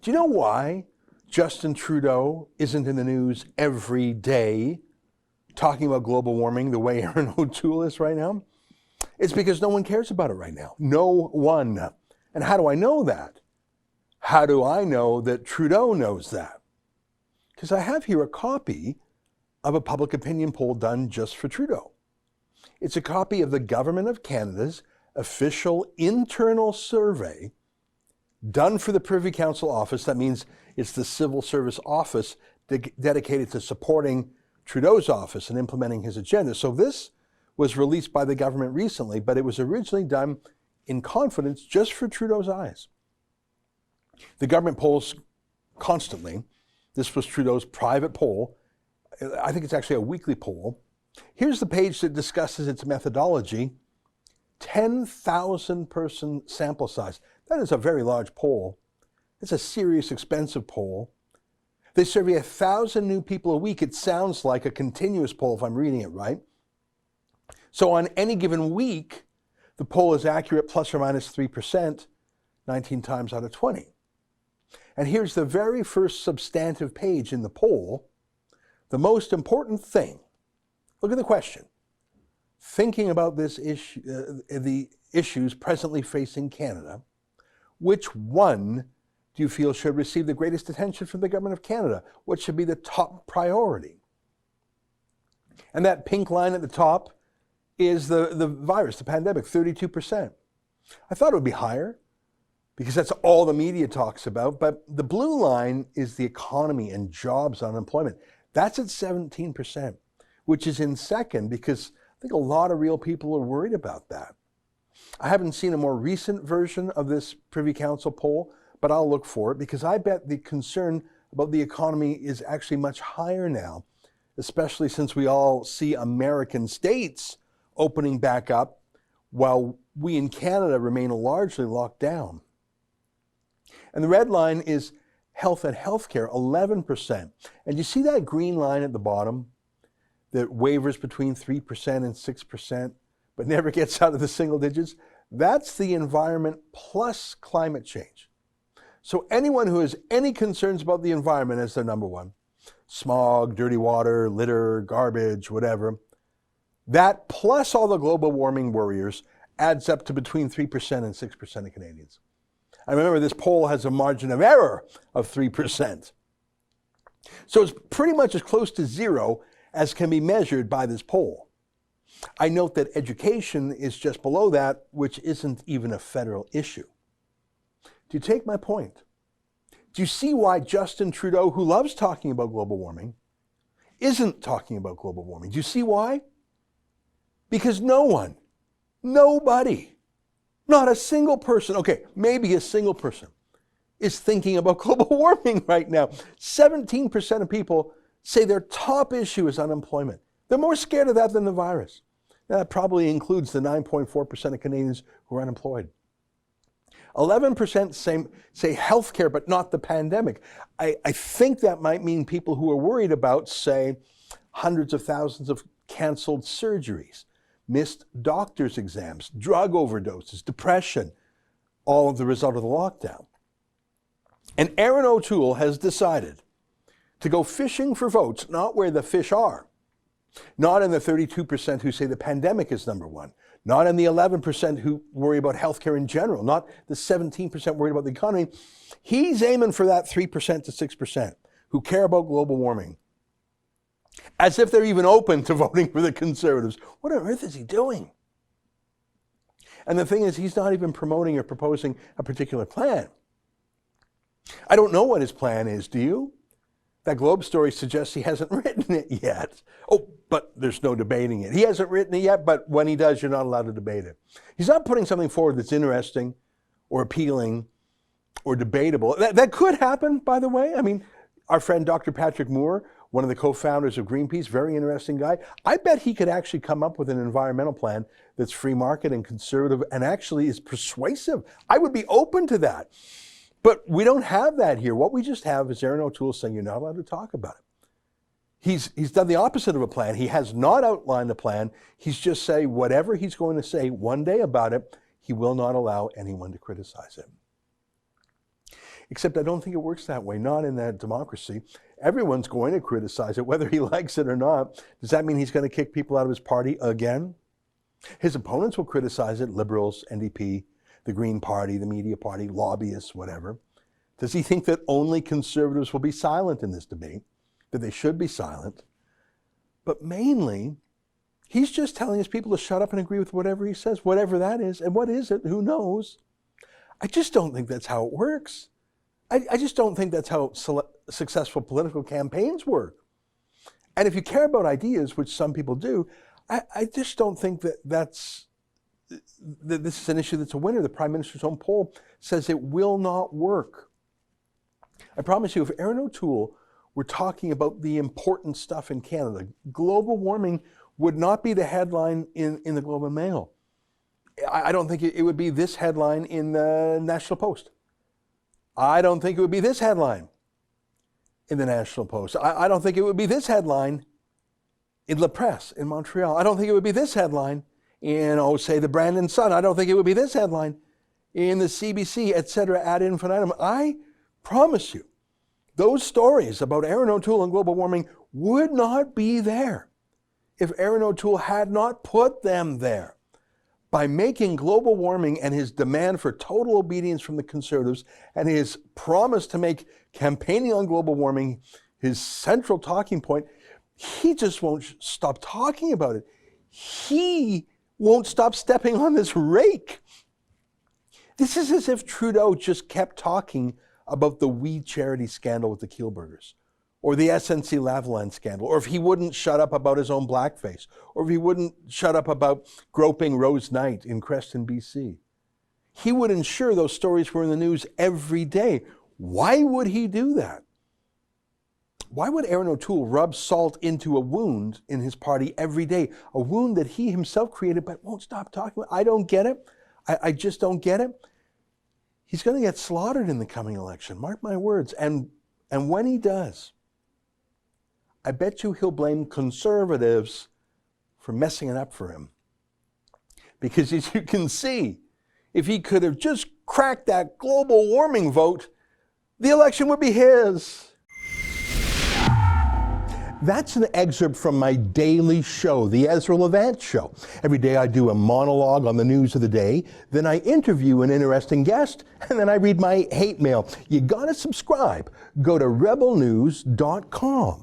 Do you know why Justin Trudeau isn't in the news every day talking about global warming the way Erin O'Toole is right now? It's because no one cares about it right now. No one. And how do I know that? How do I know that Trudeau knows that? Because I have here a copy of a public opinion poll done just for Trudeau. It's a copy of the Government of Canada's official internal survey done for the Privy Council office. That means it's the civil service office dedicated to supporting Trudeau's office and implementing his agenda. So this was released by the government recently, but it was originally done in confidence just for Trudeau's eyes. The government polls constantly. This was Trudeau's private poll. I think it's actually a weekly poll. Here's the page that discusses its methodology. 10,000 person sample size. That is a very large poll. It's a serious, expensive poll. They survey 1,000 new people a week. It sounds like a continuous poll if I'm reading it right. So on any given week, the poll is accurate plus or minus 3%, 19 times out of 20. And here's the very first substantive page in the poll. The most important thing. Look at the question. Thinking about this issue, the issues presently facing Canada, which one do you feel should receive the greatest attention from the Government of Canada? What should be the top priority? And that pink line at the top is the virus, the pandemic, 32%. I thought it would be higher because that's all the media talks about, but the blue line is the economy and jobs, unemployment. That's at 17%, which is in second because I think a lot of real people are worried about that. I haven't seen a more recent version of this Privy Council poll, but I'll look for it because I bet the concern about the economy is actually much higher now, especially since we all see American states opening back up while we in Canada remain largely locked down. And the red line is health and healthcare, 11%. And you see that green line at the bottom that wavers between 3% and 6%, but never gets out of the single digits? That's the environment plus climate change. So anyone who has any concerns about the environment as their number one, smog, dirty water, litter, garbage, whatever, that plus all the global warming worriers adds up to between 3% and 6% of Canadians. I remember this poll has a margin of error of 3%. So it's pretty much as close to zero as can be measured by this poll. I note that education is just below that, which isn't even a federal issue. Do you take my point? Do you see why Justin Trudeau, who loves talking about global warming, isn't talking about global warming? Do you see why? Because no one, nobody, not a single person, okay, maybe a single person, is thinking about global warming right now. 17% of people say their top issue is unemployment. They're more scared of that than the virus. Now, that probably includes the 9.4% of Canadians who are unemployed. 11% say healthcare, but not the pandemic. I think that might mean people who are worried about, say, hundreds of thousands of canceled surgeries, missed doctor's exams, drug overdoses, depression, all of the result of the lockdown. And Erin O'Toole has decided to go fishing for votes, not where the fish are, not in the 32% who say the pandemic is number one, not in the 11% who worry about healthcare in general, not the 17% worried about the economy. He's aiming for that 3% to 6% who care about global warming, as if they're even open to voting for the Conservatives. What on earth is he doing? And the thing is, he's not even promoting or proposing a particular plan. I don't know what his plan is, do you? That Globe story suggests he hasn't written it yet. Oh, but there's no debating it. He hasn't written it yet, but when he does, you're not allowed to debate it. He's not putting something forward that's interesting or appealing or debatable. That could happen, by the way. I mean, our friend Dr. Patrick Moore, one of the co-founders of Greenpeace, very interesting guy. I bet he could actually come up with an environmental plan that's free market and conservative and actually is persuasive. I would be open to that. But we don't have that here. What we just have is Erin O'Toole saying you're not allowed to talk about it. He's done the opposite of a plan. He has not outlined a plan. He's just saying whatever he's going to say one day about it, he will not allow anyone to criticize him. Except I don't think it works that way, not in that democracy. Everyone's going to criticize it, whether he likes it or not. Does that mean he's going to kick people out of his party again? His opponents will criticize it, liberals, NDP, the Green Party, the media party, lobbyists, whatever. Does he think that only conservatives will be silent in this debate, that they should be silent? But mainly, he's just telling his people to shut up and agree with whatever he says, whatever that is. And what is it? Who knows? I just don't think that's how it works. I just don't think that's how successful political campaigns work. And if you care about ideas, which some people do, I just don't think that this is an issue that's a winner. The Prime Minister's own poll says it will not work. I promise you, if Erin O'Toole were talking about the important stuff in Canada, global warming would not be the headline in the Globe and Mail. I don't think it would be this headline in the National Post. I don't think it would be this headline in the National Post. I don't think it would be this headline in La Presse in Montreal. I don't think it would be this headline in, say, the Brandon Sun. I don't think it would be this headline in the CBC, etc. ad infinitum. I promise you, those stories about Erin O'Toole and global warming would not be there if Erin O'Toole had not put them there. By making global warming and his demand for total obedience from the Conservatives and his promise to make campaigning on global warming his central talking point, he just won't stop talking about it. He won't stop stepping on this rake. This is as if Trudeau just kept talking about the weed charity scandal with the Kielburgers, or the SNC-Lavalin scandal, or if he wouldn't shut up about his own blackface, or if he wouldn't shut up about groping Rose Knight in Creston, BC. He would ensure those stories were in the news every day. Why would he do that? Why would Erin O'Toole rub salt into a wound in his party every day? A wound that he himself created but won't stop talking about. I don't get it. I just don't get it. He's going to get slaughtered in the coming election. Mark my words. And when he does, I bet you he'll blame conservatives for messing it up for him. Because as you can see, if he could have just cracked that global warming vote, the election would be his. That's an excerpt from my daily show, The Ezra Levant Show. Every day I do a monologue on the news of the day, then I interview an interesting guest, and then I read my hate mail. You gotta subscribe. Go to rebelnews.com.